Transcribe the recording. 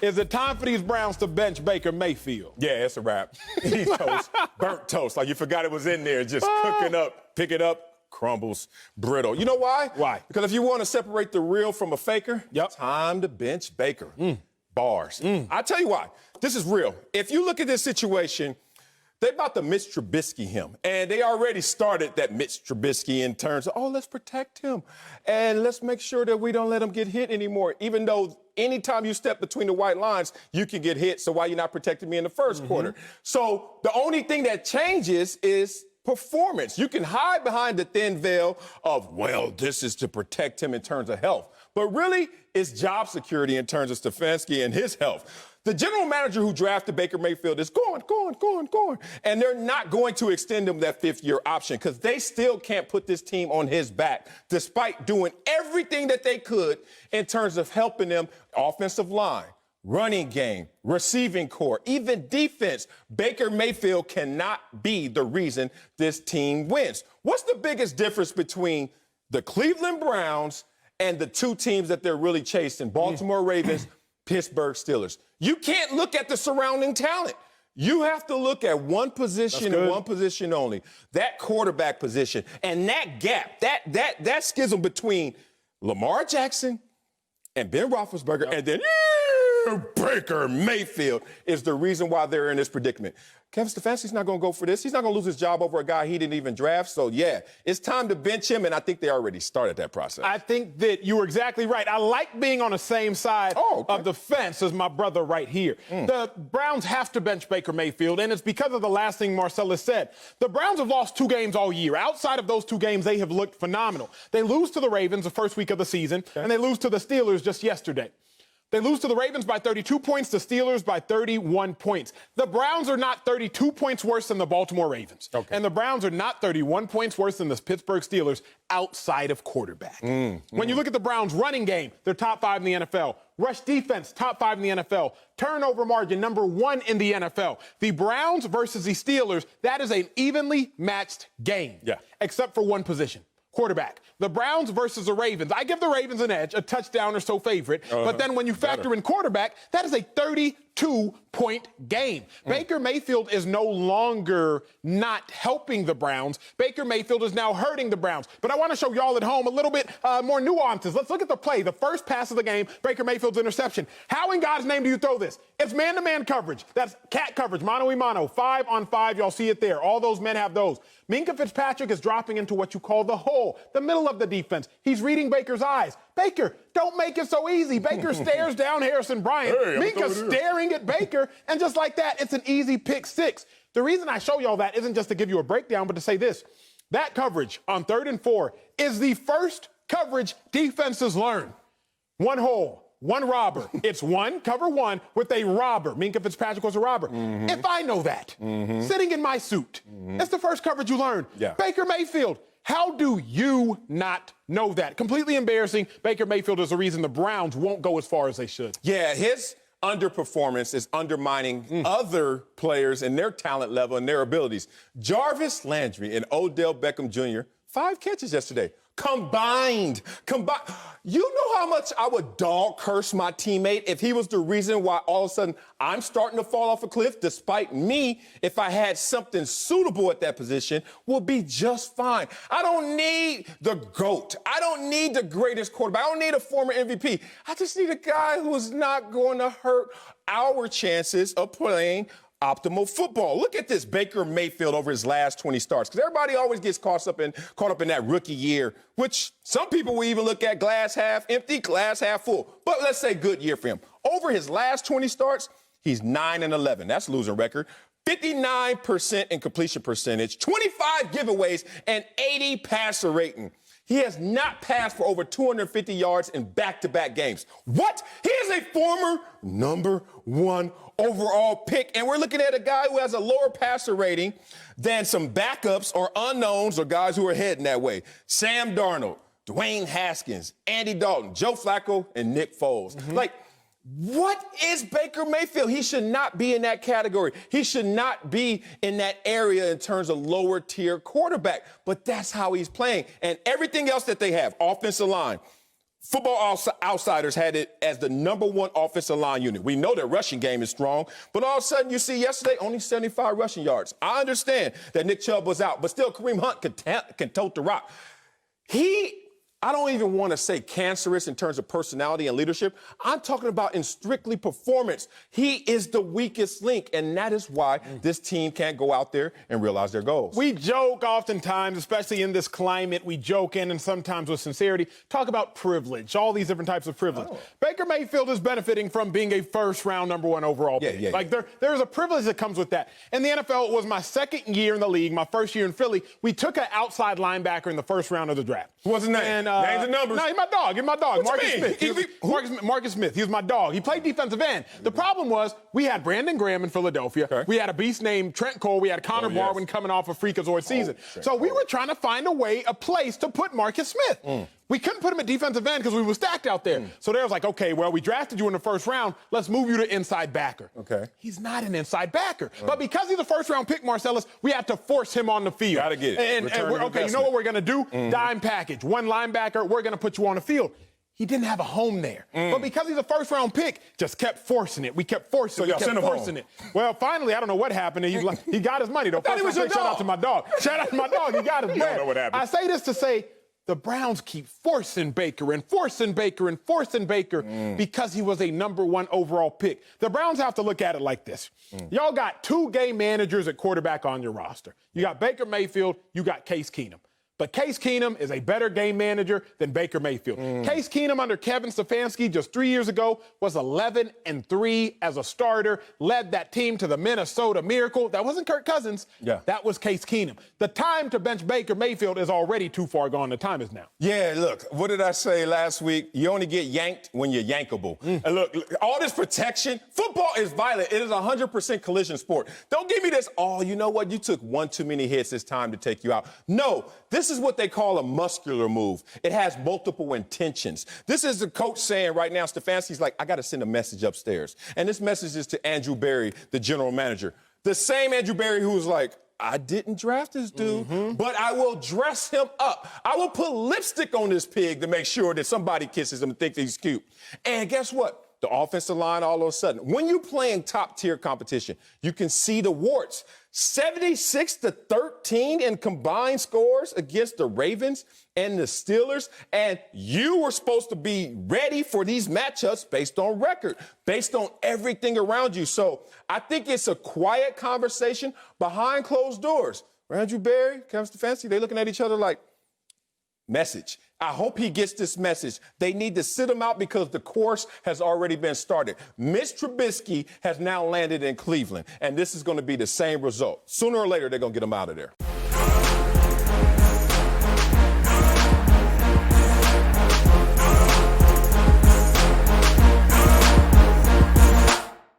Is it time for these Browns to bench Baker Mayfield? Yeah, it's a wrap. He's toast. Burnt toast. Like you forgot it was in there, just cooking up. Pick it up, crumbles, brittle. You know why? Why? Because if you want to separate the real from a faker, time to bench Baker. Bars. I tell you why. This is real. If you look at this situation, they about to Mitch Trubisky him. And they already started that Mitch Trubisky in terms of, let's protect him. And let's make sure that we don't let him get hit anymore. Even though anytime you step between the white lines, you can get hit. So why you not protecting me in the first quarter? So the only thing that changes is performance. You can hide behind the thin veil of, this is to protect him in terms of health. But really, it's job security in terms of Stefanski and his health. The general manager who drafted Baker Mayfield is going. And they're not going to extend him that fifth-year option because they still can't put this team on his back despite doing everything that they could in terms of helping them offensive line, running game, receiving core, even defense. Baker Mayfield cannot be the reason this team wins. What's the biggest difference between the Cleveland Browns and the two teams that they're really chasing, Baltimore Ravens, Pittsburgh Steelers? You can't look at the surrounding talent. You have to look at one position and one position only, that quarterback position. And that gap, that schism between Lamar Jackson and Ben Roethlisberger and then Baker Mayfield is the reason why they're in this predicament. Kevin Stefanski's not going to go for this. He's not going to lose his job over a guy he didn't even draft. So, it's time to bench him, and I think they already started that process. I think that you were exactly right. I like being on the same side of the fence as my brother right here. The Browns have to bench Baker Mayfield, and it's because of the last thing Marcellus said. The Browns have lost 2 games all year. Outside of those 2 games, they have looked phenomenal. They lose to the Ravens the first week of the season, and they lose to the Steelers just yesterday. They lose to the Ravens by 32 points, the Steelers by 31 points. The Browns are not 32 points worse than the Baltimore Ravens. And the Browns are not 31 points worse than the Pittsburgh Steelers outside of quarterback. When you look at the Browns' running game, they're top 5 in the NFL. Rush defense, top 5 in the NFL. Turnover margin, number 1 in the NFL. The Browns versus the Steelers, that is an evenly matched game. Except for one position. Quarterback. The Browns versus the Ravens. I give the Ravens an edge, a touchdown or so favorite. But then when you factor in quarterback, that is a 32-point game. Baker Mayfield is no longer not helping the Browns. Baker Mayfield is now hurting the Browns. But I want to show y'all at home a little bit more nuances. Let's look at the play. The first pass of the game, Baker Mayfield's interception. How in God's name do you throw this? It's man-to-man coverage. That's cat coverage, mano-a-mano, 5-on-5. Y'all see it there. All those men have those. Minkah Fitzpatrick is dropping into what you call the hole, the middle of the defense. He's reading Baker's eyes. Baker, don't make it so easy. Baker stares down Harrison Bryant. Minkah's staring at Baker, and just like that, it's an easy pick 6. The reason I show y'all that isn't just to give you a breakdown, but to say this. That coverage on 3rd and 4 is the first coverage defenses learn. One hole. One robber. It's cover one with a robber. Minkah Fitzpatrick was a robber. If I know that, sitting in my suit, it's the first coverage you learn. Baker Mayfield, how do you not know that? Completely embarrassing. Baker Mayfield is the reason the Browns won't go as far as they should. Yeah, his underperformance is undermining other players and their talent level and their abilities. Jarvis Landry and Odell Beckham Jr., 5 catches yesterday. Combined. You know how much I would dog curse my teammate if he was the reason why all of a sudden I'm starting to fall off a cliff, despite me, if I had something suitable at that position, would be just fine. I don't need the GOAT. I don't need the greatest quarterback. I don't need a former MVP. I just need a guy who is not going to hurt our chances of playing optimal football. Look at this Baker Mayfield over his last 20 starts, because everybody always gets caught up in that rookie year, which some people will even look at glass half empty, glass half full. But let's say good year for him. Over his last 20 starts, he's 9-11. That's losing record. 59% in completion percentage, 25 giveaways, and 80 passer rating. He has not passed for over 250 yards in back-to-back games. What? He is a former number 1 overall pick, and we're looking at a guy who has a lower passer rating than some backups or unknowns or guys who are heading that way. Sam Darnold, Dwayne Haskins, Andy Dalton, Joe Flacco, and Nick Foles. What is Baker Mayfield? He should not be in that category. He should not be in that area in terms of lower tier quarterback. But that's how he's playing. And everything else that they have, offensive line, Football Outsiders had it as the #1 offensive line unit. We know their rushing game is strong, but all of a sudden you see yesterday only 75 rushing yards. I understand that Nick Chubb was out, but still Kareem Hunt can tote the rock. I don't even want to say cancerous in terms of personality and leadership. I'm talking about in strictly performance. He is the weakest link, and that is why this team can't go out there and realize their goals. We joke oftentimes, especially in this climate, we joke in and sometimes with sincerity, talk about privilege, all these different types of privilege. Oh. Baker Mayfield is benefiting from being a first-round #1 overall pick. Like there's a privilege that comes with that. In the NFL, it was my second year in the league, my first year in Philly. We took an outside linebacker in the first round of the draft. What's his name? Names and numbers. No, he's my dog. He's my dog. What Marcus Smith. He was my dog. He played defensive end. The problem was we had Brandon Graham in Philadelphia. Okay. We had a beast named Trent Cole. We had Connor Barwin coming off a freakazoid season. So we were trying to find a place to put Marcus Smith. We couldn't put him at defensive end because we were stacked out there. So they was like, okay, well, we drafted you in the first round. Let's move you to inside backer. Okay. He's not an inside backer. But because he's a first-round pick, Marcellus, we had to force him on the field. Gotta get it. And we're, okay, you know what we're going to do? Dime package. One linebacker, we're going to put you on the field. He didn't have a home there. But because he's a first-round pick, just kept forcing it. We kept forcing it. We kept forcing it. Well, finally, I don't know what happened. He got his money, though. Shout out to my dog. Shout out to my dog. He got his money. I don't know what happened. I say this to say, the Browns keep forcing Baker and forcing Baker and forcing Baker because he was a #1 overall pick. The Browns have to look at it like this. Y'all got 2 game managers at quarterback on your roster. You got Baker Mayfield, you got Case Keenum. But Case Keenum is a better game manager than Baker Mayfield. Case Keenum under Kevin Stefanski just 3 years ago was 11-3 as a starter, led that team to the Minnesota Miracle. That wasn't Kirk Cousins. That was Case Keenum. The time to bench Baker Mayfield is already too far gone. The time is now. Yeah, look, what did I say last week? You only get yanked when you're yankable. And look, all this protection, football is violent. It is 100% collision sport. Don't give me this, oh, you know what? You took one too many hits. It's time to take you out. No, this is what they call a muscular move. It has multiple intentions. This is the coach saying right now, Stefanski's like, I got to send a message upstairs. And this message is to Andrew Berry, the general manager. The same Andrew Berry who was like, I didn't draft this dude, but I will dress him up. I will put lipstick on this pig to make sure that somebody kisses him and thinks he's cute. And guess what? The offensive line, all of a sudden, when you're playing top-tier competition, you can see the warts. 76-13 in combined scores against the Ravens and the Steelers, and you were supposed to be ready for these matchups based on record, based on everything around you. So I think it's a quiet conversation behind closed doors. Andrew Berry, Kevin Stefanski, they're looking at each other like, message. I hope he gets this message. They need to sit him out because the course has already been started. Mitch Trubisky has now landed in Cleveland, and this is going to be the same result. Sooner or later, they're going to get him out of there.